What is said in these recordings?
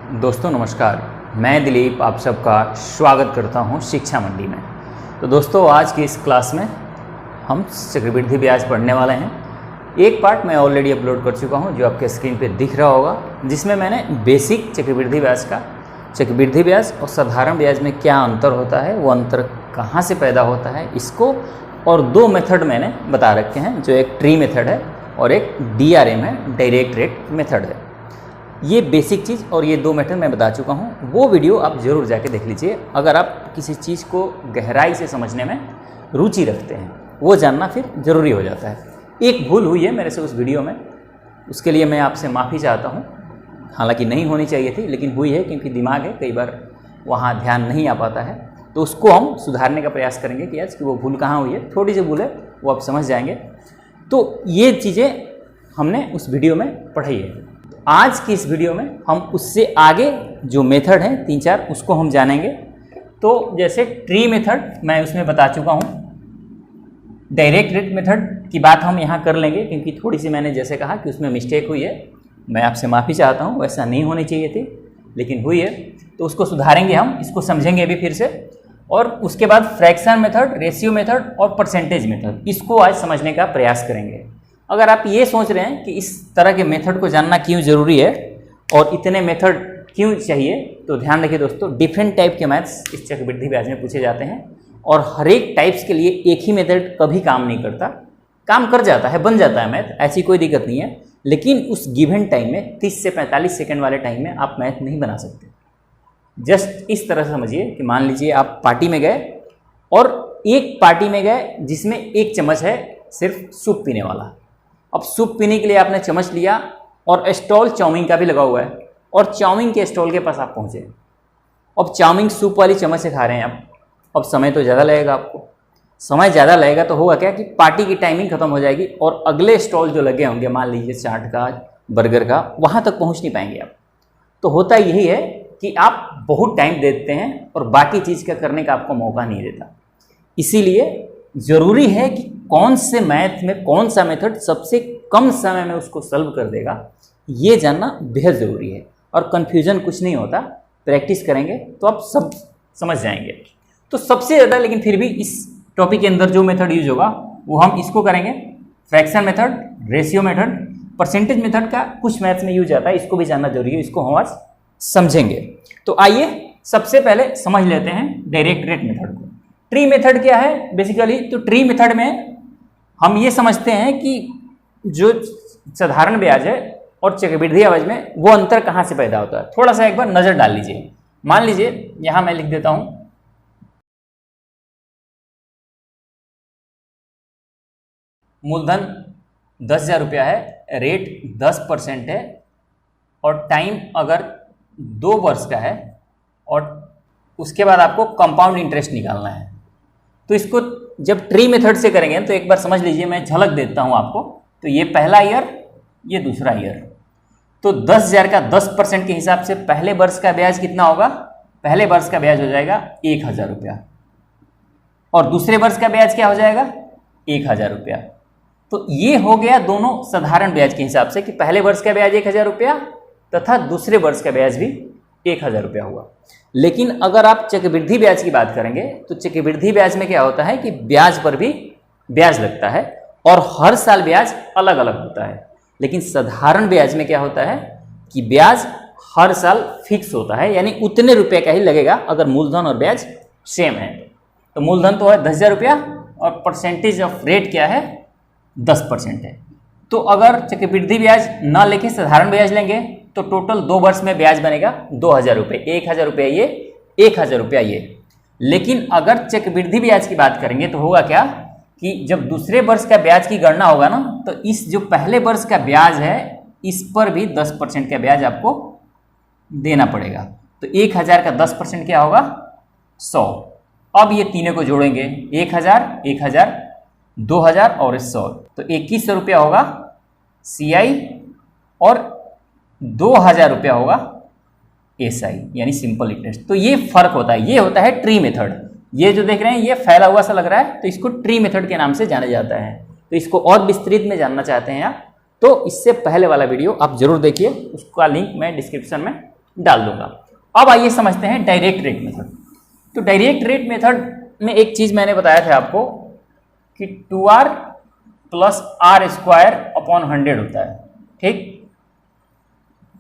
दोस्तों नमस्कार, मैं दिलीप आप सबका स्वागत करता हूं शिक्षा मंडी में। तो दोस्तों आज की इस क्लास में हम चक्रवृद्धि ब्याज पढ़ने वाले हैं। एक पार्ट मैं ऑलरेडी अपलोड कर चुका हूं जो आपके स्क्रीन पे दिख रहा होगा, जिसमें मैंने बेसिक चक्रवृद्धि ब्याज और साधारण ब्याज में क्या अंतर होता है, वो अंतर कहाँ से पैदा होता है, इसको और दो मेथड मैंने बता रखे हैं, जो एक ट्री मेथड है और एक DRM है, डायरेक्ट रेट मेथड है। ये बेसिक चीज़ और ये दो मेथड मैं बता चुका हूँ। वो वीडियो आप ज़रूर जाके देख लीजिए अगर आप किसी चीज़ को गहराई से समझने में रुचि रखते हैं। वो जानना फिर ज़रूरी हो जाता है। एक भूल हुई है मेरे से उस वीडियो में, उसके लिए मैं आपसे माफ़ी चाहता हूँ। हालांकि नहीं होनी चाहिए थी, लेकिन हुई है क्योंकि दिमाग है, कई बार वहाँ ध्यान नहीं आ पाता है। तो उसको हम सुधारने का प्रयास करेंगे कि आज कि वो भूल कहाँ हुई है। थोड़ी सी भूल है, वो आप समझ जाएंगे। तो ये चीज़ें हमने उस वीडियो में पढ़ी है। आज की इस वीडियो में हम उससे आगे जो मेथड हैं 3-4 उसको हम जानेंगे। तो जैसे ट्री मेथड मैं उसमें बता चुका हूँ। डायरेक्ट रेट मेथड की बात हम यहाँ कर लेंगे क्योंकि थोड़ी सी मैंने जैसे कहा कि उसमें मिस्टेक हुई है। मैं आपसे माफ़ी चाहता हूँ, वैसा नहीं होनी चाहिए थी लेकिन हुई है। तो उसको सुधारेंगे हम, इसको समझेंगे अभी फिर से। और उसके बाद फ्रैक्शन मेथड, रेशियो मेथड और परसेंटेज मेथड, इसको आज समझने का प्रयास करेंगे। अगर आप ये सोच रहे हैं कि इस तरह के मेथड को जानना क्यों ज़रूरी है और इतने मेथड क्यों चाहिए, तो ध्यान रखिए दोस्तों, डिफरेंट टाइप के मैथ्स इस चक्रवृद्धि ब्याज में पूछे जाते हैं और हर एक टाइप्स के लिए एक ही मेथड कभी काम नहीं करता। काम कर जाता है, बन जाता है मैथ, ऐसी कोई दिक्कत नहीं है, लेकिन उस गिवन टाइम में 30 से 45 सेकेंड वाले टाइम में आप मैथ नहीं बना सकते। जस्ट इस तरह से समझिए कि मान लीजिए आप पार्टी में गए और एक पार्टी में गए जिसमें एक चम्मच है सिर्फ सूप पीने वाला। अब सूप पीने के लिए आपने चम्मच लिया और स्टॉल चाउमीन का भी लगा हुआ है और चाउमीन के स्टॉल के पास आप पहुंचे। अब चाउमीन सूप वाली चम्मच से खा रहे हैं आप। अब समय तो ज़्यादा लगेगा, आपको समय ज़्यादा लगेगा तो होगा क्या कि पार्टी की टाइमिंग खत्म हो जाएगी और अगले स्टॉल जो लगे होंगे, मान लीजिए चाट का, बर्गर का, वहाँ तक पहुँच नहीं पाएंगे आप। तो होता यही है कि आप बहुत टाइम देते हैं और बाकी चीज़ का करने का आपको मौका नहीं देता। इसीलिए ज़रूरी है कि कौन से मैथ में कौन सा मेथड सबसे कम समय में उसको सॉल्व कर देगा, ये जानना बेहद ज़रूरी है। और कन्फ्यूजन कुछ नहीं होता, प्रैक्टिस करेंगे तो आप सब समझ जाएंगे। तो सबसे ज़्यादा लेकिन फिर भी इस टॉपिक के अंदर जो मेथड यूज होगा वो हम इसको करेंगे, fraction method, ratio method, percentage method का कुछ मैथ्स में यूज आता है, इसको भी जानना जरूरी है, इसको हम आज समझेंगे। तो आइए सबसे पहले समझ लेते हैं डायरेक्ट रेट मेथड को। ट्री मेथड क्या है बेसिकली? तो ट्री मेथड में हम ये समझते हैं कि जो साधारण ब्याज है और चक्रवृद्धि ब्याज में वो अंतर कहाँ से पैदा होता है। थोड़ा सा एक बार नज़र डाल लीजिए। मान लीजिए यहाँ मैं लिख देता हूँ मूलधन 10,000 रुपया है, रेट 10% है और टाइम अगर 2 वर्ष का है और उसके बाद आपको कंपाउंड इंटरेस्ट निकालना है। तो इसको जब ट्री मेथड से करेंगे तो एक बार समझ लीजिए, मैं झलक देता हूं आपको। तो ये पहला ईयर, ये दूसरा ईयर। तो 10,000 का 10% के हिसाब से पहले वर्ष का ब्याज कितना होगा? पहले वर्ष का ब्याज हो जाएगा 1,000 रुपया और दूसरे वर्ष का ब्याज क्या हो जाएगा? 1,000 रुपया। तो ये हो गया दोनों साधारण ब्याज के हिसाब से कि पहले वर्ष का ब्याज 1,000 रुपया तथा दूसरे वर्ष का ब्याज भी 1,000 रुपया हुआ। लेकिन अगर आप चक्रवृद्धि ब्याज की बात करेंगे तो चक्रवृद्धि ब्याज में क्या होता है कि ब्याज पर भी ब्याज लगता है और हर साल ब्याज अलग अलग होता है। लेकिन साधारण ब्याज में क्या होता है कि ब्याज हर साल फिक्स होता है, यानी उतने रुपए का ही लगेगा अगर मूलधन और ब्याज सेम है। तो मूलधन तो है 10,000 रुपया और परसेंटेज ऑफ रेट क्या है? 10% है। तो अगर चक्रवृद्धि ब्याज ना लेके साधारण ब्याज लेंगे तो टोटल 2 वर्ष में ब्याज बनेगा 2,000 रुपये, 1,000 रुपया ये, 1,000 रुपया ये। लेकिन अगर चक्रवृद्धि ब्याज की बात करेंगे तो होगा क्या कि जब दूसरे वर्ष का ब्याज की गणना होगा ना, तो इस जो पहले वर्ष का ब्याज है इस पर भी 10% का ब्याज आपको देना पड़ेगा। तो 1,000 का 10% क्या होगा? 100। अब ये तीनों को जोड़ेंगे, 1,000, 1,000, 2,000 और 100, तो 2,100 रुपया होगा CI और 2,000 रुपया होगा SI, यानी सिंपल इंटरेस्ट। तो ये फर्क होता है, ये होता है ट्री मेथड। ये जो देख रहे हैं ये फैला हुआ सा लग रहा है, तो इसको ट्री मेथड के नाम से जाना जाता है। तो इसको और विस्तृत में जानना चाहते हैं आप तो इससे पहले वाला वीडियो आप जरूर देखिए, उसका लिंक मैं डिस्क्रिप्शन में डाल दूंगा। अब आइए समझते हैं डायरेक्ट रेट मेथड। तो डायरेक्ट रेट मेथड में एक चीज मैंने बताया था आपको कि 2r plus are square upon 100 होता है, ठीक।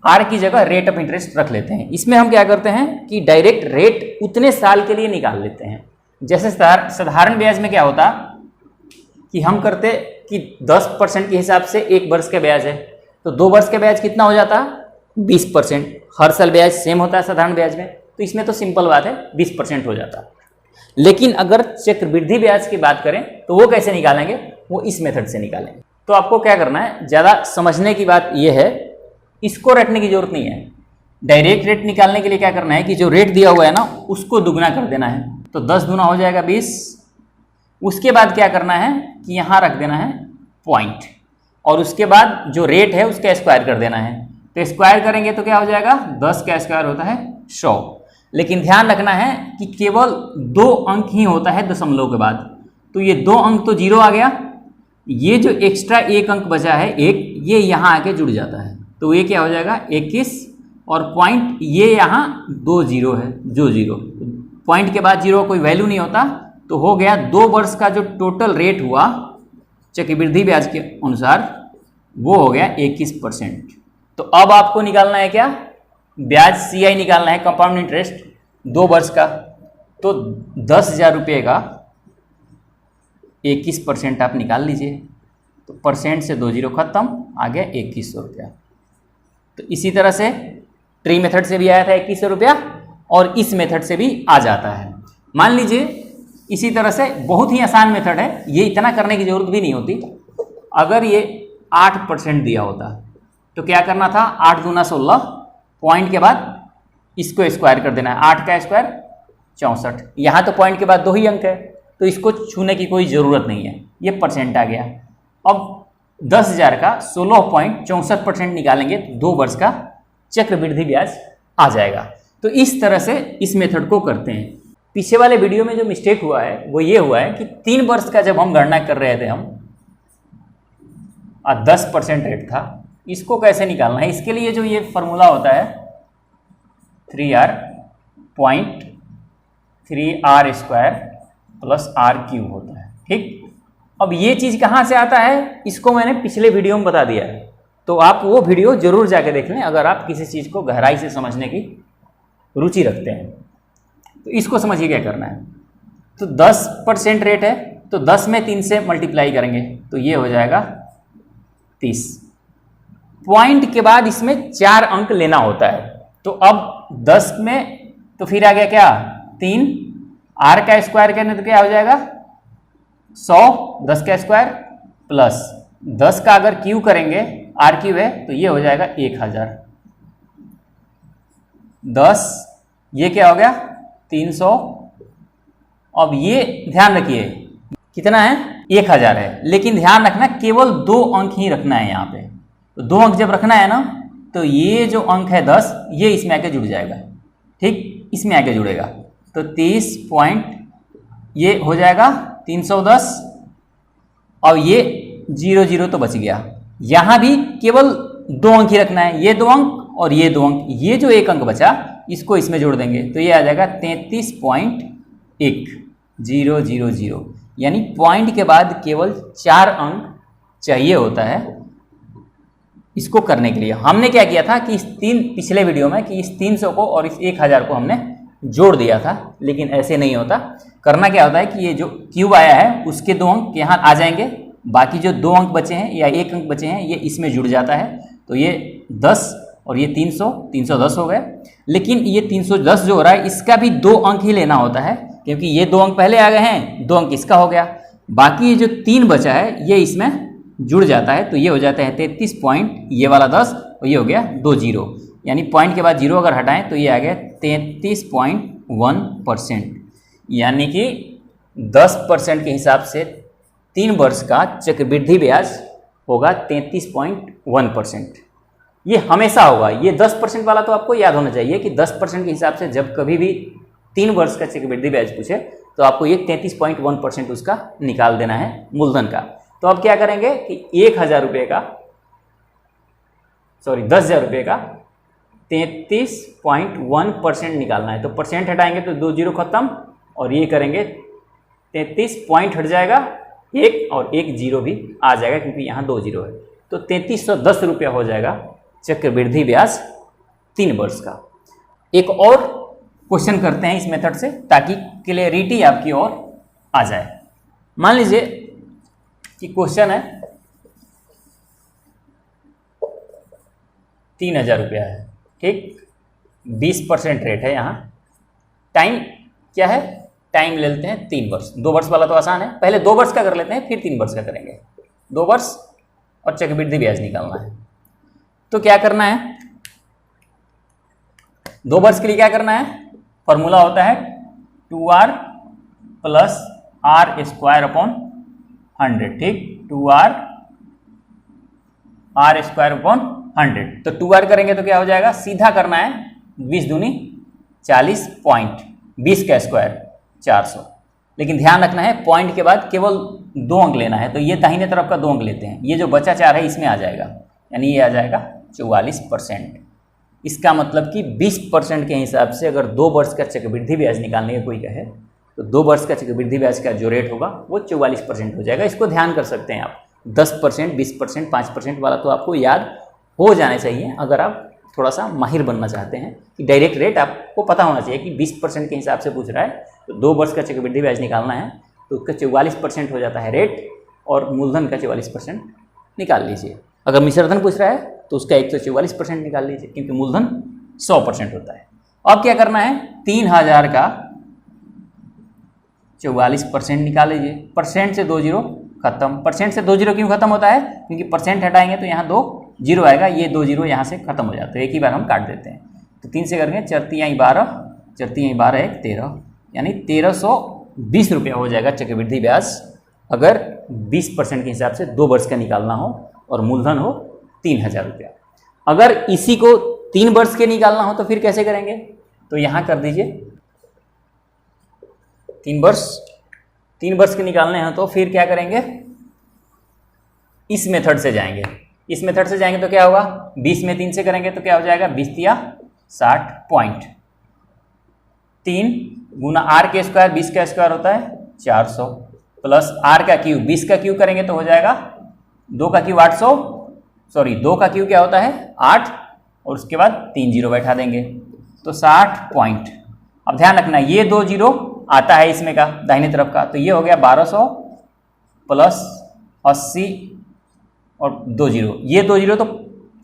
आर की जगह रेट ऑफ इंटरेस्ट रख लेते हैं। इसमें हम क्या करते हैं कि डायरेक्ट रेट उतने साल के लिए निकाल लेते हैं। जैसे साधारण ब्याज में क्या होता कि हम करते कि 10% के हिसाब से 1 वर्ष का ब्याज है, तो 2 वर्ष का ब्याज कितना हो जाता, 20%। हर साल ब्याज सेम होता है साधारण ब्याज में, तो इसमें तो सिंपल बात है 20% हो जाता। लेकिन अगर चक्रवृद्धि ब्याज की बात करें तो वो कैसे निकालेंगे, वो इस मेथड से निकालेंगे। तो आपको क्या करना है, ज़्यादा समझने की बात यह है, इसको रटने की जरूरत नहीं है। डायरेक्ट रेट निकालने के लिए क्या करना है कि जो रेट दिया हुआ है ना उसको दुगना कर देना है, तो 10 दूना हो जाएगा 20। उसके बाद क्या करना है कि यहाँ रख देना है पॉइंट, और उसके बाद जो रेट है उसका स्क्वायर कर देना है। तो स्क्वायर करेंगे तो क्या हो जाएगा, 10 का स्क्वायर होता है 100। लेकिन ध्यान रखना है कि केवल 2 अंक ही होता है दशमलव के बाद, तो ये 2 अंक तो 0 आ गया, ये जो एक्स्ट्रा 1 अंक बचा है 1, ये यहाँ आके जुड़ जाता है, तो ये क्या हो जाएगा 21, और पॉइंट ये यहाँ 2 0 है, जो 0 पॉइंट के बाद 0 कोई वैल्यू नहीं होता, तो हो गया 2 वर्ष का जो टोटल रेट हुआ चक्रवृद्धि ब्याज के अनुसार वो हो गया 21%। तो अब आपको निकालना है क्या, ब्याज CI निकालना है, कंपाउंड इंटरेस्ट 2 वर्ष का। तो 10,000 रुपये का 21% आप निकाल लीजिए, तो परसेंट से 2 0 खत्म, आ गया 2100 रुपया। तो इसी तरह से ट्री मेथड से भी आया था 2100 रुपया, और इस मेथड से भी आ जाता है। मान लीजिए इसी तरह से बहुत ही आसान मेथड है, ये इतना करने की जरूरत भी नहीं होती। अगर ये 8% दिया होता तो क्या करना था, 8 दूना 16, पॉइंट के बाद इसको स्क्वायर कर देना है, 8 का स्क्वायर 64। यहाँ तो पॉइंट के बाद 2 ही अंक है, तो इसको छूने की कोई ज़रूरत नहीं है, ये परसेंट आ गया। अब 10,000 का 16.64% निकालेंगे तो 2 वर्ष का चक्रवृद्धि ब्याज आ जाएगा। तो इस तरह से इस मेथड को करते हैं। पीछे वाले वीडियो में जो मिस्टेक हुआ है वो ये हुआ है कि 3 वर्ष का जब हम गणना कर रहे थे हम 10% रेट था, इसको कैसे निकालना है, इसके लिए जो ये फॉर्मूला होता है 3r point 3r square plus r cube होता है, ठीक। अब ये चीज़ कहाँ से आता है, इसको मैंने पिछले वीडियो में बता दिया है, तो आप वो वीडियो जरूर जाके देख लें अगर आप किसी चीज़ को गहराई से समझने की रुचि रखते हैं। तो इसको समझिए क्या करना है। तो 10% रेट है, तो 10 में 3 से मल्टीप्लाई करेंगे तो ये हो जाएगा 30। पॉइंट के बाद इसमें 4 अंक लेना होता है, तो अब 10 में तो फिर आ गया क्या 3, r का स्क्वायर करने तो क्या हो जाएगा 100, 10 का स्क्वायर प्लस 10 का अगर क्यू करेंगे, r क्यू है तो ये हो जाएगा 1000। 10 ये क्या हो गया 300। अब ये ध्यान रखिए कितना है 1000 है, लेकिन ध्यान रखना केवल 2 अंक ही रखना है यहाँ पे। तो 2 अंक जब रखना है ना, तो ये जो अंक है 10 ये इसमें आके जुड़ जाएगा, ठीक, इसमें आके जुड़ेगा। तो 30 पॉइंट ये हो जाएगा 310, और ये 0 0 तो बच गया। यहाँ भी केवल 2 अंक ही रखना है, ये 2 अंक और ये 2 अंक, ये जो 1 अंक बचा इसको इसमें जोड़ देंगे तो ये आ जाएगा 33.1000, यानी पॉइंट के बाद केवल 4 अंक चाहिए होता है इसको करने के लिए। हमने क्या किया था कि इस पिछले वीडियो में कि इस 300 को और इस 1000 को हमने जोड़ दिया था, लेकिन ऐसे नहीं होता। करना क्या होता है कि ये जो क्यूब आया है उसके 2 अंक यहाँ आ जाएंगे, बाकी जो 2 अंक बचे हैं या 1 अंक बचे हैं ये इसमें जुड़ जाता है, तो ये 10 और ये 310 हो गए। लेकिन ये 310 जो हो रहा है इसका भी 2 अंक ही लेना होता है, क्योंकि ये 2 अंक पहले आ गए हैं, 2 अंक इसका हो गया, बाकी ये जो 3 बचा है ये इसमें जुड़ जाता है, तो ये हो जाता है 33 पॉइंट, ये वाला 10 और ये हो गया 2 0, यानी पॉइंट के बाद 0 अगर हटाएं तो ये आ गया 33.1%, यानी कि 10% के हिसाब से 3 वर्ष का चक्रवृद्धि ब्याज होगा 33.1%। ये हमेशा होगा, ये 10% वाला तो आपको याद होना चाहिए कि 10% के हिसाब से जब कभी भी 3 वर्ष का चक्रवृद्धि ब्याज पूछे तो आपको ये 33.1% उसका निकाल देना है मूलधन का। तो अब क्या करेंगे कि 10,000 रुपये का 33.1% निकालना है। तो परसेंट हटाएंगे तो 2 जीरो खत्म, और ये करेंगे 33 पॉइंट हट जाएगा एक, और एक जीरो भी आ जाएगा क्योंकि यहाँ 2 जीरो है। तो 3310 रुपया हो जाएगा चक्रवृद्धि ब्याज 3 वर्ष का। एक और क्वेश्चन करते हैं इस मेथड से ताकि क्लियरिटी आपकी और आ जाए। मान लीजिए कि क्वेश्चन है 3000 रुपया है, ठीक, 20% रेट है यहाँ। टाइम क्या है, टाइम ले लेते हैं 3 वर्ष। 2 वर्ष वाला तो आसान है, पहले 2 वर्ष का कर लेते हैं फिर 3 वर्ष का करेंगे। 2 वर्ष और चक्रवृद्धि ब्याज निकालना है। तो क्या करना है, 2 वर्ष के लिए क्या करना है, फॉर्मूला होता है 2r plus r square upon 100, ठीक, 2r r स्क्वायर अपॉन 100। तो 2r करेंगे तो क्या हो जाएगा, सीधा करना है 20 दूनी 40 पॉइंट, 20 का स्क्वायर 400। लेकिन ध्यान रखना है पॉइंट के बाद केवल 2 अंक लेना है, तो ये दाहिने तरफ का 2 अंक लेते हैं, ये जो बचा 4 है इसमें आ जाएगा, यानी ये आ जाएगा 44%। इसका मतलब कि 20% के हिसाब से अगर 2 वर्ष का चक्रवृद्धि ब्याज निकालने का कोई कहे तो 2 वर्ष का चक्रवृद्धि ब्याज का जो रेट होगा वो 44% हो जाएगा। इसको ध्यान कर सकते हैं आप। 10%, 20%, 5% वाला तो आपको याद हो जाना चाहिए अगर आप थोड़ा सा माहिर बनना चाहते हैं कि डायरेक्ट रेट आपको पता होना चाहिए कि 20% के हिसाब से पूछ रहा है तो 2 वर्ष का चक्रवृद्धि ब्याज निकालना है तो उसका 44% हो जाता है रेट, और मूलधन का 44% निकाल लीजिए। अगर मिश्रधन पूछ रहा है तो उसका 144% निकाल लीजिए क्योंकि मूलधन 100% होता है। अब क्या करना है, 3000 का 44% निकाल लीजिए। परसेंट से 2 जीरो खत्म। परसेंट से 2 जीरो क्यों खत्म होता है, क्योंकि परसेंट हटाएंगे तो यहाँ 2 जीरो आएगा, ये 2 जीरो यहाँ से खत्म हो जाते हैं, एक ही बार हम काट देते हैं। तो 3 से करेंगे 4 तियाई 12, 4 तियाई 12 1 13, यानी 1320 रुपया हो जाएगा चक्रवृद्धि ब्याज अगर 20% के हिसाब से 2 वर्ष का निकालना हो और मूलधन हो 3000 रुपया। अगर इसी को 3 वर्ष के निकालना हो तो फिर कैसे करेंगे, तो यहाँ कर दीजिए 3 वर्ष के निकालने हैं तो फिर क्या करेंगे, इस मेथड से जाएंगे। इस मेथड से जाएंगे तो क्या होगा, 20 में 3 से करेंगे तो क्या हो जाएगा, 20 तिया 60 पॉइंट, 3 गुना आर के स्क्वायर, 20 का स्क्वायर होता है 400, प्लस आर का क्यूब, 20 का क्यूब करेंगे तो हो जाएगा 2 का क्यूब 800, सॉरी 2 का क्यूब क्या होता है 8, और उसके बाद 3 जीरो बैठा देंगे तो 60 पॉइंट। अब ध्यान रखना ये 2 जीरो आता है इसमें का दाहिने तरफ का, तो ये हो गया 1200 प्लस 80 और 2 जीरो, ये 2 जीरो तो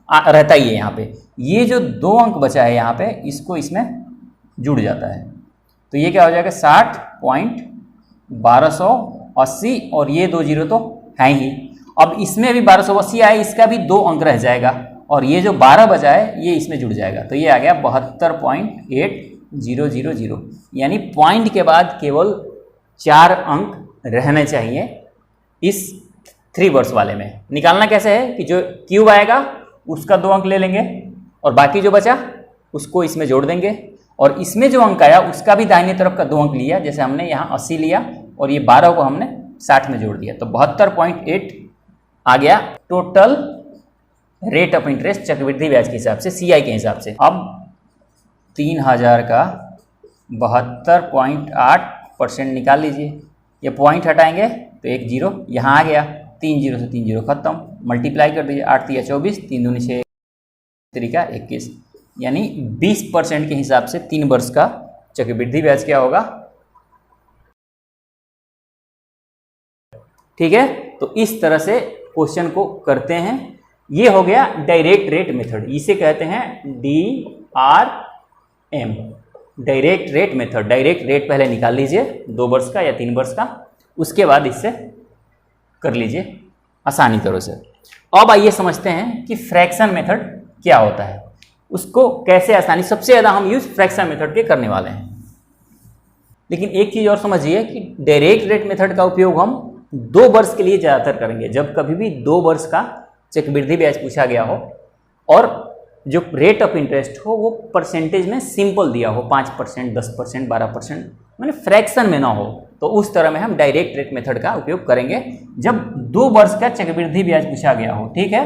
रहता ही है यहाँ पे। ये जो 2 अंक बचा है यहाँ पे इसको इसमें जुड़ जाता है, तो ये क्या हो जाएगा 60 पॉइंट 1280, और ये 2 जीरो तो है ही। अब इसमें भी 1280 आए, इसका भी 2 अंक रह जाएगा, और ये जो 12 बचा है ये इसमें जुड़ जाएगा, तो ये आ गया 72.8000, यानी पॉइंट के बाद केवल 4 अंक रहने चाहिए इस 3 वर्ष वाले में। निकालना कैसे है कि जो क्यूब आएगा उसका 2 अंक ले लेंगे और बाकी जो बचा उसको इसमें जोड़ देंगे, और इसमें जो अंक आया उसका भी दाहिने तरफ का 2 अंक लिया, जैसे हमने यहाँ 80 लिया और ये 12 को हमने 60 में जोड़ दिया, तो 72.8 आ गया टोटल रेट ऑफ इंटरेस्ट चक्रवृद्धि ब्याज के हिसाब से, सीआई के हिसाब से। अब 3000 का 72.8% निकाल लीजिए, ये पॉइंट हटाएंगे तो 1 जीरो यहाँ आ गया, 3 जीरो से 3 जीरो खत्म, मल्टीप्लाई कर दीजिए, 8 तिया 24, 3 दूनी 6 तरीका 21, यानी 20% के हिसाब से 3 वर्ष का चक्रवृद्धि ब्याज क्या होगा, ठीक है। तो इस तरह से क्वेश्चन को करते हैं। ये हो गया डायरेक्ट रेट मेथड, इसे कहते हैं DRM, direct rate method. Direct rate पहले निकाल लीजिए 2 वर्ष का या 3 वर्ष का, उसके बाद इससे कर लीजिए आसानी तरह से। अब आइए समझते हैं कि फ्रैक्शन मेथड क्या होता है, उसको कैसे आसानी, सबसे ज़्यादा हम यूज फ्रैक्शन मेथड के करने वाले हैं। लेकिन एक चीज़ और समझिए कि डायरेक्ट रेट मेथड का उपयोग हम 2 वर्ष के लिए ज़्यादातर करेंगे। जब कभी भी 2 वर्ष का चक्रवृद्धि ब्याज पूछा गया हो और जो रेट ऑफ इंटरेस्ट हो वो परसेंटेज में सिंपल दिया हो, 5%, 10%, 12%, माने फ्रैक्शन में ना हो, तो उस तरह में हम डायरेक्ट रेट मेथड का उपयोग करेंगे जब 2 वर्ष का चक्रवृद्धि ब्याज पूछा गया हो, ठीक है।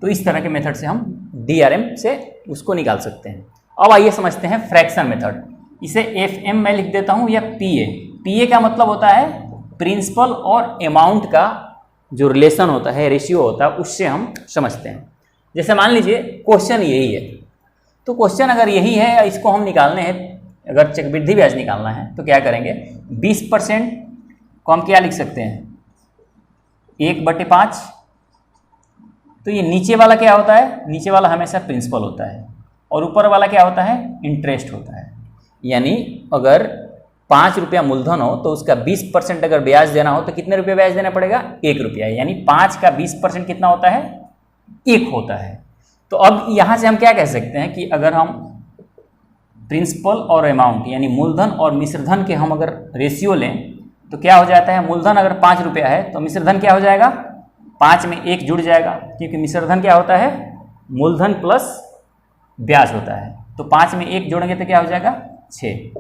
तो इस तरह के मेथड से हम DRM से उसको निकाल सकते हैं। अब आइए समझते हैं फ्रैक्शन मेथड। इसे FM में लिख देता हूँ या PA का मतलब होता है प्रिंसिपल और अमाउंट का जो रिलेशन होता है, रेशियो होता है, उससे हम समझते हैं। जैसे मान लीजिए क्वेश्चन यही है, तो क्वेश्चन अगर यही है या इसको हम निकालने हैं, अगर चक्रवृद्धि ब्याज निकालना है तो क्या करेंगे, 20% को हम क्या लिख सकते हैं, 1/5। तो ये नीचे वाला क्या होता है, नीचे वाला हमेशा प्रिंसिपल होता है और ऊपर वाला क्या होता है, इंटरेस्ट होता है। यानी अगर 5 रुपया मूलधन हो तो उसका 20% अगर ब्याज देना हो तो कितने रुपये ब्याज देना पड़ेगा, 1 रुपया। यानी 5 का 20% कितना होता है, 1 होता है। तो अब यहाँ से हम क्या कह सकते हैं कि अगर हम प्रिंसिपल और अमाउंट यानी मूलधन और मिश्रधन के हम अगर रेशियो लें तो क्या हो जाता है, मूलधन अगर 5 रुपया है तो मिश्रधन क्या हो जाएगा, 5 में 1 जुड़ जाएगा, क्योंकि मिश्रधन क्या होता है, मूलधन प्लस ब्याज होता है। तो 5 में 1 जोड़ेंगे तो क्या हो जाएगा, 6।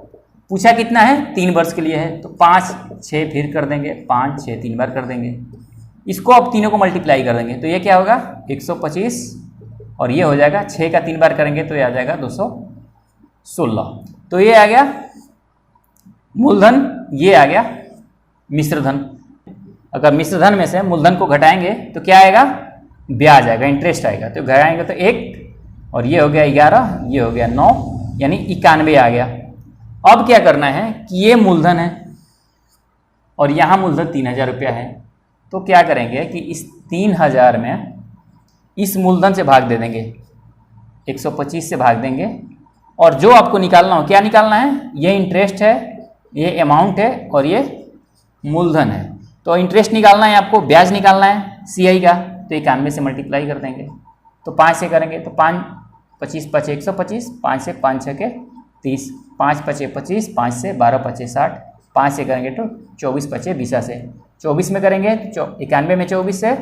पूछा कितना है, 3 वर्ष के लिए है, तो 5 6 फिर कर देंगे, 5 6 3 बार कर देंगे। इसको अब तीनों को मल्टीप्लाई कर देंगे तो ये क्या होगा, 125, और ये हो जाएगा 6 का 3 बार करेंगे तो ये आ जाएगा 216। तो ये आ गया मूलधन, ये आ गया मिश्रधन। अगर मिश्रधन में से मूलधन को घटाएंगे तो क्या आएगा, ब्याज आएगा, इंटरेस्ट आएगा। तो घटाएंगे तो 1, और ये हो गया 11, ये हो गया 9, यानी 91 आ गया। अब क्या करना है कि ये मूलधन है और यहाँ मूलधन 3000 रुपया है, तो क्या करेंगे कि इस 3000 में इस मूलधन से भाग दे देंगे, 125 से भाग देंगे, और जो आपको निकालना हो, क्या निकालना है, ये इंटरेस्ट है, ये अमाउंट है और ये मूलधन है। तो इंटरेस्ट निकालना है आपको, ब्याज निकालना है CI का, तो 91 से मल्टीप्लाई कर देंगे। तो 5 से करेंगे तो 5 25 5 125, 5 से 5 6 के 30, 5 5 25, 5 से 12 5 60, 5 से करेंगे तो 24 5 20 से 24 में करेंगे तो 91 में 24 से,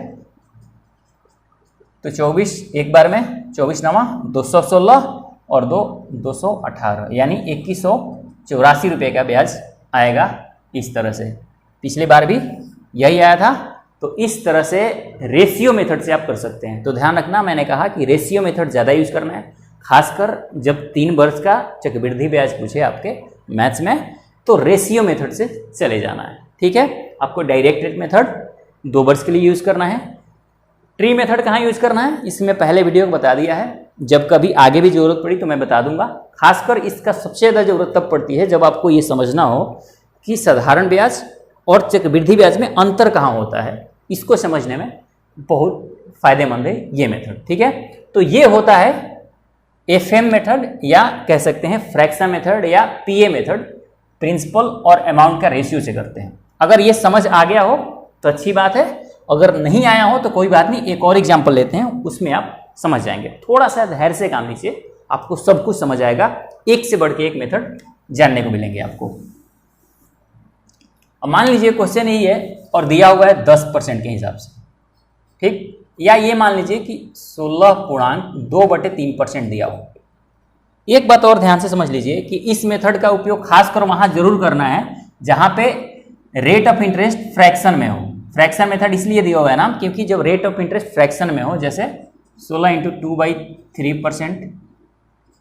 तो 24 एक बार में 24 नवा 216 और 2 218, यानी 2184 रुपये का ब्याज आएगा। इस तरह से पिछली बार भी यही आया था। तो इस तरह से रेशियो मेथड से आप कर सकते हैं। तो ध्यान रखना, मैंने कहा कि रेशियो मेथड ज़्यादा यूज करना है, खासकर जब 3 वर्ष का चक्रवृद्धि ब्याज पूछे आपके मैथ्स में, तो रेशियो मेथड से चले जाना है। ठीक है, आपको डायरेक्ट रेट मेथड 2 वर्ष के लिए यूज़ करना है। ट्री मेथड कहाँ यूज़ करना है, इसमें पहले वीडियो को बता दिया है। जब कभी आगे भी ज़रूरत पड़ी तो मैं बता दूंगा। खासकर इसका सबसे ज़्यादा ज़रूरत तब पड़ती है जब आपको ये समझना हो कि साधारण ब्याज और चक्रवृद्धि ब्याज में अंतर कहाँ होता है। इसको समझने में बहुत फ़ायदेमंद है ये मेथड। ठीक है, तो ये होता है FM मेथड, या कह सकते हैं फ्रैक्शन मेथड या PA मेथड, प्रिंसिपल और अमाउंट का रेशियो से करते हैं। अगर ये समझ आ गया हो तो अच्छी बात है, अगर नहीं आया हो तो कोई बात नहीं, एक और एग्जाम्पल लेते हैं, उसमें आप समझ जाएंगे। थोड़ा सा धैर्य से काम लीजिए, आपको सब कुछ समझ आएगा। एक से बढ़ के एक मेथड जानने को मिलेंगे आपको। अब मान लीजिए क्वेश्चन यही है और दिया हुआ है 10% के हिसाब से, ठीक, या ये मान लीजिए कि 16.2/3% दिया हो। एक बात और ध्यान से समझ लीजिए कि इस मेथड का उपयोग खासकर वहां जरूर करना है जहां पे रेट ऑफ इंटरेस्ट फ्रैक्शन में हो। फ्रैक्शन मेथड इसलिए दिया हुआ है ना, क्योंकि जब रेट ऑफ इंटरेस्ट फ्रैक्शन में हो, जैसे 16 × 2/3%,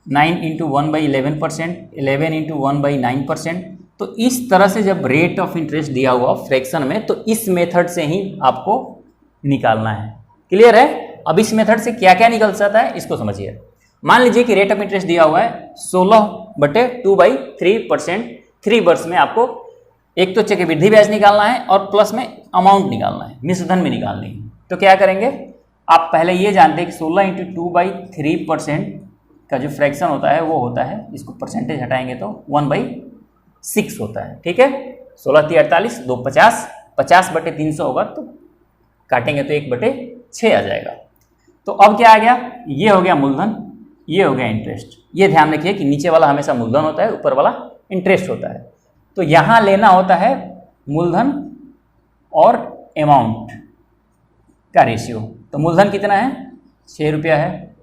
9 × 1/11%, 11 × 1/9%, तो इस तरह से जब रेट ऑफ इंटरेस्ट दिया हुआ फ्रैक्शन में, तो इस मेथड से ही आपको निकालना है। क्लियर है? अब इस मेथड से क्या क्या निकल सकता है इसको समझिए। मान लीजिए कि रेट ऑफ इंटरेस्ट दिया हुआ है 16/2/3%। 3 वर्ष में आपको एक तो चक्रवृद्धि ब्याज निकालना है और प्लस में अमाउंट निकालना है, मिश्रधन में निकालनी है। तो क्या करेंगे, आप पहले ये जानते हैं कि 16 × 2/3% का जो फ्रैक्शन होता है वो होता है, इसको परसेंटेज हटाएंगे तो 1/6 होता है। ठीक है, 16 × 48, 2 50, 50/300 होगा, तो काटेंगे तो 1/6 आ जाएगा। तो अब क्या आ गया, ये हो गया मूलधन, ये हो गया इंटरेस्ट। ये ध्यान रखिए कि नीचे वाला हमेशा मूलधन होता है, ऊपर वाला इंटरेस्ट होता है। तो यहाँ लेना होता है मूलधन और अमाउंट का रेशियो। तो मूलधन कितना है, 6 रुपया है,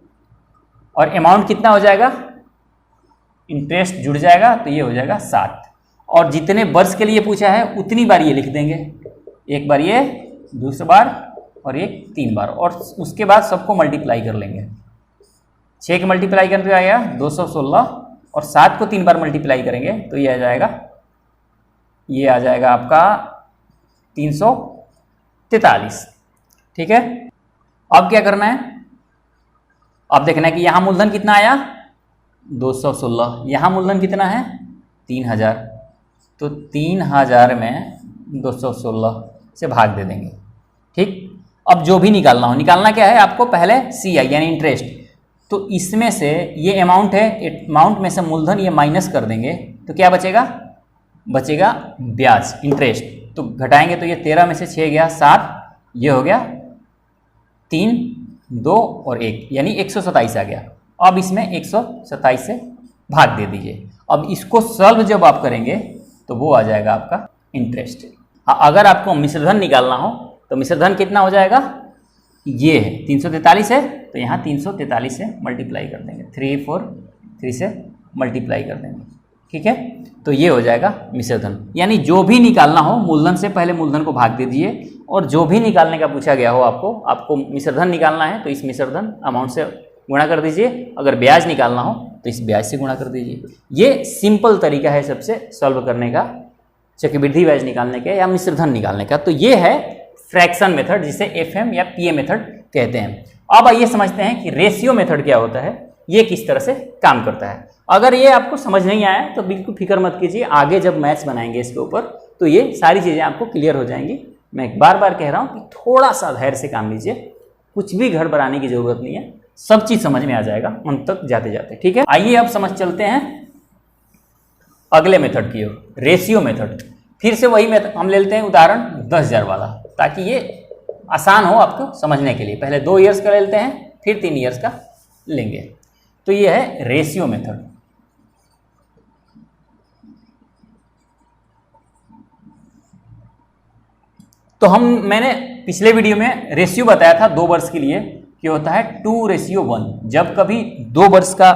और अमाउंट कितना हो जाएगा, इंटरेस्ट जुड़ जाएगा तो ये हो जाएगा 7। और जितने वर्ष के लिए पूछा है उतनी बार ये लिख देंगे, एक बार ये, दूसरी बार और एक 3 बार, और उसके बाद सबको मल्टीप्लाई कर लेंगे। 6 के मल्टीप्लाई करने पे आएगा 216 और 7 को 3 बार मल्टीप्लाई करेंगे तो ये आ जाएगा आपका 343। ठीक है, अब क्या करना है, अब देखना है कि यहाँ मूलधन कितना आया 216, यहाँ मूलधन कितना है 3000, तो 3000 में 216 से भाग दे देंगे। ठीक, अब जो भी निकालना क्या है आपको, पहले CI यानी इंटरेस्ट, तो इसमें से ये अमाउंट है, अमाउंट में से मूलधन ये माइनस कर देंगे तो क्या बचेगा ब्याज इंटरेस्ट, तो घटाएंगे तो ये 13 में से 6 गया 7, ये हो गया 3 2 और 1 यानी 127 आ गया। अब इसमें 127 से भाग दे दीजिए। अब इसको सॉल्व जब आप करेंगे तो वो आ जाएगा आपका इंटरेस्ट। अगर आपको मिश्रधन निकालना हो तो मिश्रधन कितना हो जाएगा, ये है 343 है तो यहाँ 343 से मल्टीप्लाई कर देंगे, 3 से मल्टीप्लाई कर देंगे। ठीक है, तो ये हो जाएगा मिश्रधन। यानी जो भी निकालना हो मूलधन से पहले मूलधन को भाग दे दीजिए, और जो भी निकालने का पूछा गया हो आपको मिश्रधन निकालना है तो इस मिश्रधन अमाउंट से गुणा कर दीजिए, अगर ब्याज निकालना हो तो इस ब्याज से गुणा कर दीजिए। ये सिंपल तरीका है सबसे सॉल्व करने का, चक्रवृद्धि ब्याज निकालने का या मिश्रधन निकालने का। तो ये है फ्रैक्शन मेथड, जिसे FM या PA मेथड कहते हैं। अब आइए समझते हैं कि रेशियो मेथड क्या होता है, ये किस तरह से काम करता है। अगर ये आपको समझ नहीं आया तो बिल्कुल फिक्र मत कीजिए, आगे जब मैथ्स बनाएंगे इसके ऊपर तो ये सारी चीज़ें आपको क्लियर हो जाएंगी। मैं बार बार कह रहा हूँ कि थोड़ा सा धैर्य से काम लीजिए, कुछ भी गड़बड़ाने की जरूरत नहीं है, सब चीज़ समझ में आ जाएगा अंत तक जाते जाते। ठीक है, आइए अब समझ चलते हैं अगले मेथड की ओर, रेशियो मेथड। फिर से वही मेथड हम ले लेते हैं, उदाहरण 10,000 वाला, ताकि ये आसान हो आपको समझने के लिए। पहले 2 ईयर्स का ले लेते हैं, फिर 3 ईयर्स का लेंगे। तो ये है रेशियो मेथड। तो मैंने पिछले वीडियो में रेशियो बताया था 2 वर्ष के लिए कि होता है 2:1। जब कभी 2 वर्ष का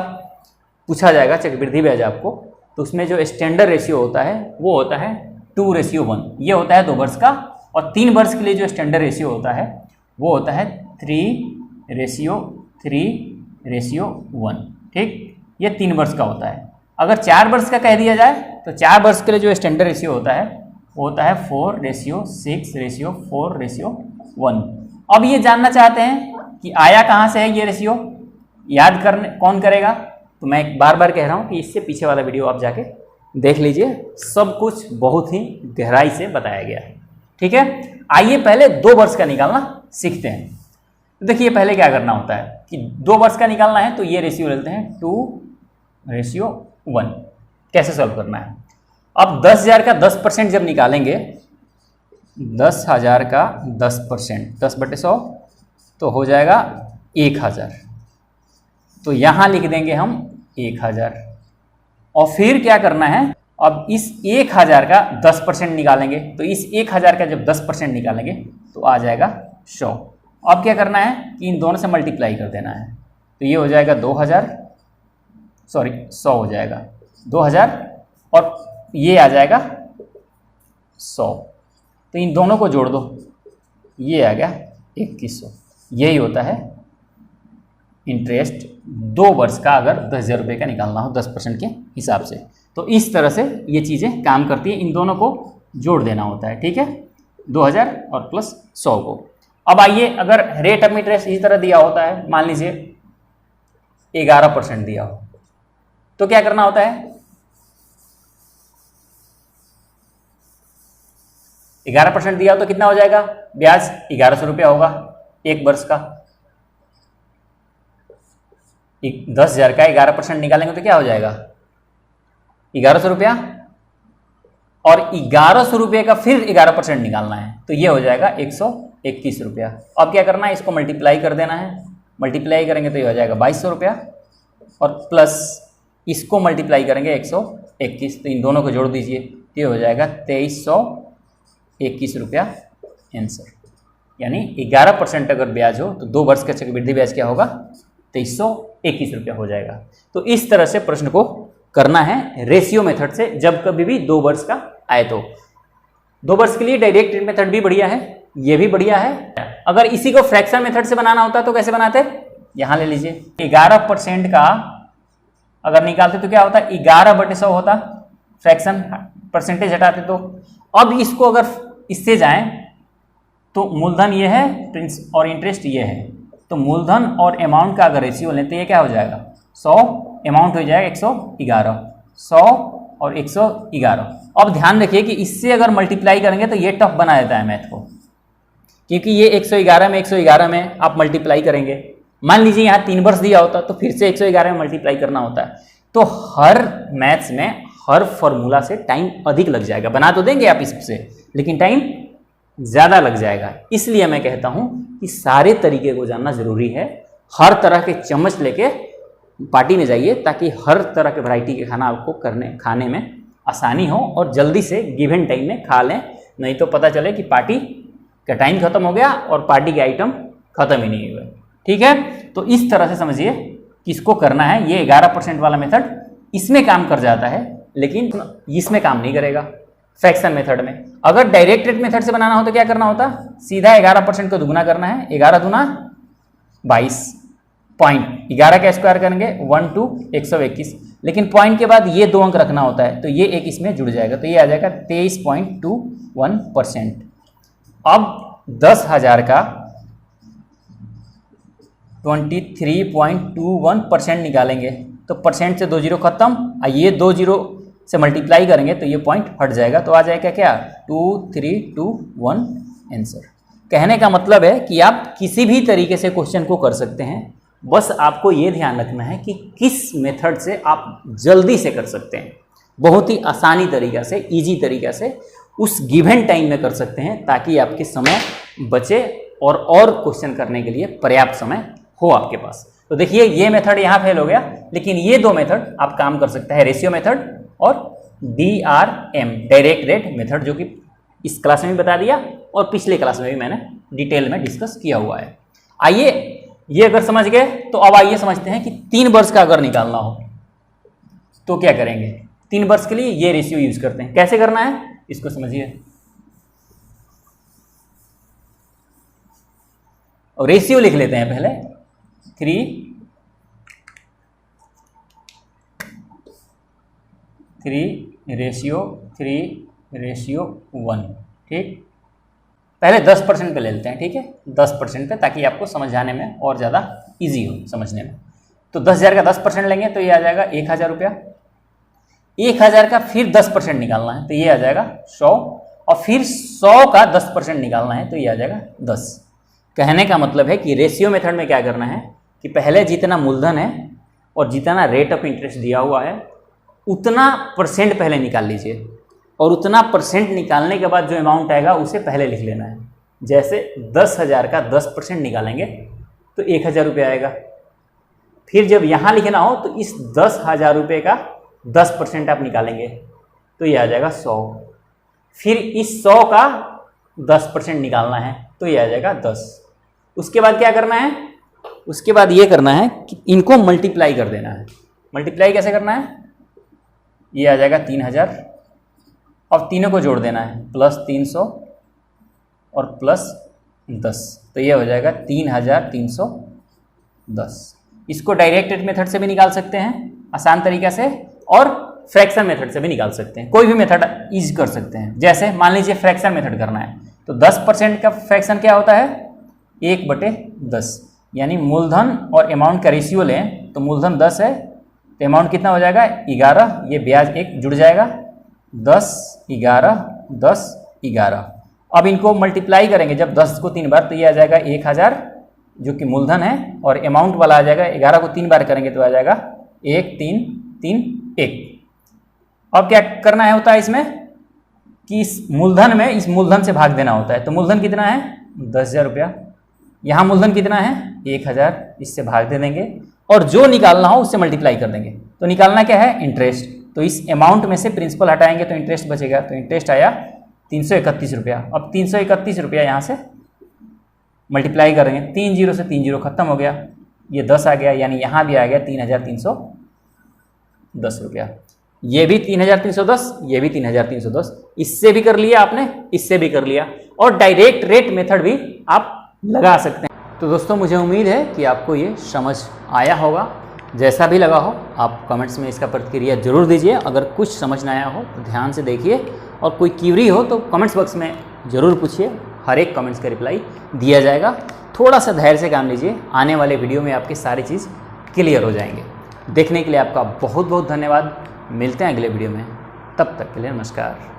पूछा जाएगा चक्रवृद्धि ब्याज आपको, तो उसमें जो स्टैंडर्ड रेशियो होता है वो होता है 2:1, ये होता है 2 वर्ष का। और 3 वर्ष के लिए जो स्टैंडर्ड रेशियो होता है वो होता है 3:3:1। ठीक, ये 3 वर्ष का होता है। अगर 4 वर्ष का कह दिया जाए तो 4 वर्ष के लिए जो स्टैंडर्ड रेशियो होता है वो होता है 4:6:4:1। अब ये जानना चाहते हैं कि आया कहाँ से है ये रेशियो, याद करने कौन करेगा, तो मैं बार बार कह रहा हूँ कि इससे पीछे वाला वीडियो आप जाके देख लीजिए, सब कुछ बहुत ही गहराई से बताया गया है। ठीक है, आइए पहले 2 वर्ष का निकालना सीखते हैं। देखिए पहले क्या करना होता है कि 2 वर्ष का निकालना है तो ये रेशियो लेते हैं 2:1। कैसे सॉल्व करना है, अब 10,000 का 10% जब निकालेंगे, 10,000 का 10%, 10/100 तो हो जाएगा 1,000। तो यहाँ लिख देंगे हम 1,000। और फिर क्या करना है, अब इस 1,000 का 10% निकालेंगे, तो इस 1,000 का जब 10% निकालेंगे तो आ जाएगा 100। अब क्या करना है कि इन दोनों से मल्टीप्लाई कर देना है, तो ये हो जाएगा 100 हो जाएगा 2000 और ये आ जाएगा 100, तो इन दोनों को जोड़ दो, ये आ गया 2100। यही होता है इंटरेस्ट 2 वर्ष का, अगर 10,000 रुपये का निकालना हो 10% के हिसाब से। तो इस तरह से ये चीज़ें काम करती हैं, इन दोनों को जोड़ देना होता है। ठीक है, 2000 और प्लस 100 को। अब आइए, अगर रेट ऑफ इंटरेस्ट इसी तरह दिया होता है, मान लीजिए 11% दिया हो, तो क्या करना होता है, 11% दिया हो तो कितना हो जाएगा, ब्याज 1100 रुपया होगा 1 वर्ष का। 10,000 का 11% निकालेंगे तो क्या हो जाएगा 1100 रुपया, और 1100 रुपये का फिर 11% निकालना है तो ये हो जाएगा 121 रुपया। अब क्या करना है, इसको मल्टीप्लाई कर देना है, मल्टीप्लाई करेंगे तो ये हो जाएगा 2200 रुपया, और प्लस इसको मल्टीप्लाई करेंगे 121, तो इन दोनों को जोड़ दीजिए, तो ये हो जाएगा 2321 रुपया आंसर। यानी 11% अगर ब्याज हो तो 2 वर्ष का चक्रवृद्धि ब्याज क्या होगा, 2321 रुपया हो जाएगा। तो इस तरह से प्रश्न को करना है रेशियो मेथड से, जब कभी भी 2 वर्ष का आए तो। 2 वर्ष के लिए डायरेक्ट मेथड भी बढ़िया है, ये भी बढ़िया है। अगर इसी को फ्रैक्शन मेथड से बनाना होता तो कैसे बनाते, यहाँ ले लीजिए 11% का अगर निकालते तो क्या होता, 11/100 होता, फ्रैक्शन परसेंटेज हटाते तो। अब इसको अगर इससे जाएं तो मूलधन ये है और इंटरेस्ट ये है, तो मूलधन और अमाउंट का अगर रेशियो लें तो ये क्या हो जाएगा 100, अमाउंट हो जाएगा 111, 100 और 111। अब ध्यान रखिए कि इससे अगर मल्टीप्लाई करेंगे तो ये टफ बना देता है मैथ को, क्योंकि ये 111 में आप मल्टीप्लाई करेंगे। मान लीजिए यहाँ 3 वर्ष दिया होता तो फिर से 111 में मल्टीप्लाई करना होता है, तो हर मैथ्स में हर फॉर्मूला से टाइम अधिक लग जाएगा। बना तो देंगे आप इससे, लेकिन टाइम ज़्यादा लग जाएगा। इसलिए मैं कहता हूँ कि सारे तरीके को जानना जरूरी है। हर तरह के चम्मच लेके पार्टी में जाइए ताकि हर तरह के वैरायटी के खाना आपको खाने में आसानी हो और जल्दी से गिवन टाइम में खा लें, नहीं तो पता चले कि पार्टी का टाइम खत्म हो गया और पार्टी के आइटम खत्म ही नहीं हुए। ठीक है, तो इस तरह से समझिए किसको करना है। ये 11% वाला मेथड इसमें काम कर जाता है, लेकिन इसमें काम नहीं करेगा फ्रैक्शन मेथड में। अगर डायरेक्ट रेट मेथड से बनाना हो तो क्या करना होता, सीधा 11% को दुगुना करना है, 11 दूना 22, पॉइंट 11 का स्क्वायर करेंगे 1 to 121, लेकिन पॉइंट के बाद ये 2 अंक रखना होता है, तो ये एक इसमें जुड़ जाएगा, तो ये आ जाएगा 23.21%। अब 10,000 का 23.21% निकालेंगे तो परसेंट से 2 जीरो खत्म, और ये 2 जीरो से मल्टीप्लाई करेंगे तो ये पॉइंट हट जाएगा, तो आ जाएगा क्या 2321 आंसर। कहने का मतलब है कि आप किसी भी तरीके से क्वेश्चन को कर सकते हैं, बस आपको ये ध्यान रखना है कि किस मेथड से आप जल्दी से कर सकते हैं, बहुत ही आसानी तरीका से, इजी तरीका से उस गिवन टाइम में कर सकते हैं, ताकि आपके समय बचे और क्वेश्चन करने के लिए पर्याप्त समय हो आपके पास। तो देखिए ये मेथड यहाँ फेल हो गया, लेकिन ये 2 मेथड आप काम कर सकते हैं, रेशियो मेथड और DRM डायरेक्ट रेट मेथड, जो कि इस क्लास में भी बता दिया और पिछले क्लास में भी मैंने डिटेल में डिस्कस किया हुआ है। आइए ये अगर समझ गए तो अब आइए समझते हैं कि 3 वर्ष का अगर निकालना हो तो क्या करेंगे। 3 वर्ष के लिए ये रेशियो यूज करते हैं, कैसे करना है इसको समझिए। और रेशियो लिख लेते हैं पहले 3 रेशियो 1। ठीक, पहले 10% पे ले लेते हैं, ठीक है 10% पे, ताकि आपको समझ आने में और ज़्यादा इजी हो समझने में। तो 10,000 का 10% लेंगे तो ये आ जाएगा 1,000 रुपया। 1,000 का फिर 10% निकालना है तो ये आ जाएगा 100, और फिर 100 का 10% निकालना है तो ये आ जाएगा 10। कहने का मतलब है कि रेशियो मेथड में क्या करना है कि पहले जितना मूलधन है और जितना रेट ऑफ इंटरेस्ट दिया हुआ है उतना परसेंट पहले निकाल लीजिए, और उतना परसेंट निकालने के बाद जो अमाउंट आएगा उसे पहले लिख लेना है। जैसे 10,000 का 10% निकालेंगे तो 1,000 रुपये आएगा। फिर जब यहाँ लिखना हो तो इस 10,000 रुपये का 10% आप निकालेंगे तो ये आ जाएगा 100। फिर इस 100 का 10% निकालना है तो ये आ जाएगा 10। उसके बाद क्या करना है, उसके बाद ये करना है कि इनको मल्टीप्लाई कर देना है। मल्टीप्लाई कैसे करना है, ये आ जाएगा 3,000, अब तीनों को जोड़ देना है, प्लस 300 और प्लस 10, तो ये हो जाएगा 3,310। इसको डायरेक्ट रेट मेथड से भी निकाल सकते हैं आसान तरीका से, और फ्रैक्शन मेथड से भी निकाल सकते हैं। कोई भी मेथड यूज कर सकते हैं। जैसे मान लीजिए फ्रैक्शन मेथड करना है तो 10% का फ्रैक्शन क्या होता है 1/10, यानी मूलधन और अमाउंट का रेशियो लें तो मूलधन 10 है तो अमाउंट कितना हो जाएगा 11, ये ब्याज 1 जुड़ जाएगा 10, 11, 10, 11। अब इनको मल्टीप्लाई करेंगे जब 10 को 3 बार तो ये आ जाएगा 1,000 जो कि मूलधन है, और अमाउंट वाला आ जाएगा 11 को 3 बार करेंगे तो आ जाएगा 1, 3, 3, 1। अब क्या करना है होता है इसमें कि इस मूलधन में इस मूलधन से भाग देना होता है। तो मूलधन कितना है 10,000 रुपया, यहाँ मूलधन कितना है 1,000, इससे भाग दे देंगे और जो निकालना हो उससे मल्टीप्लाई कर देंगे। तो निकालना क्या है इंटरेस्ट, तो इस अमाउंट में से प्रिंसिपल हटाएंगे तो इंटरेस्ट बचेगा, तो इंटरेस्ट आया 331 रुपया। अब 331 रुपया यहाँ से मल्टीप्लाई करेंगे, 3 जीरो से 3 जीरो खत्म हो गया, ये 10 आ गया, यानी यहाँ भी आ गया 3,310 रुपया। ये भी 3,310, ये भी 3,310। इससे भी कर लिया आपने, इससे भी कर लिया, और डायरेक्ट रेट मेथड भी आप लगा सकते हैं। तो दोस्तों मुझे उम्मीद है कि आपको ये समझ आया होगा। जैसा भी लगा हो आप कमेंट्स में इसका प्रतिक्रिया जरूर दीजिए। अगर कुछ समझ ना आया हो तो ध्यान से देखिए, और कोई क्यूरी हो तो कमेंट्स बॉक्स में ज़रूर पूछिए। हर एक कमेंट्स का रिप्लाई दिया जाएगा। थोड़ा सा धैर्य से काम लीजिए, आने वाले वीडियो में आपकी सारी चीज़ क्लियर हो जाएंगे। देखने के लिए आपका बहुत बहुत धन्यवाद। मिलते हैं अगले वीडियो में, तब तक के लिए नमस्कार।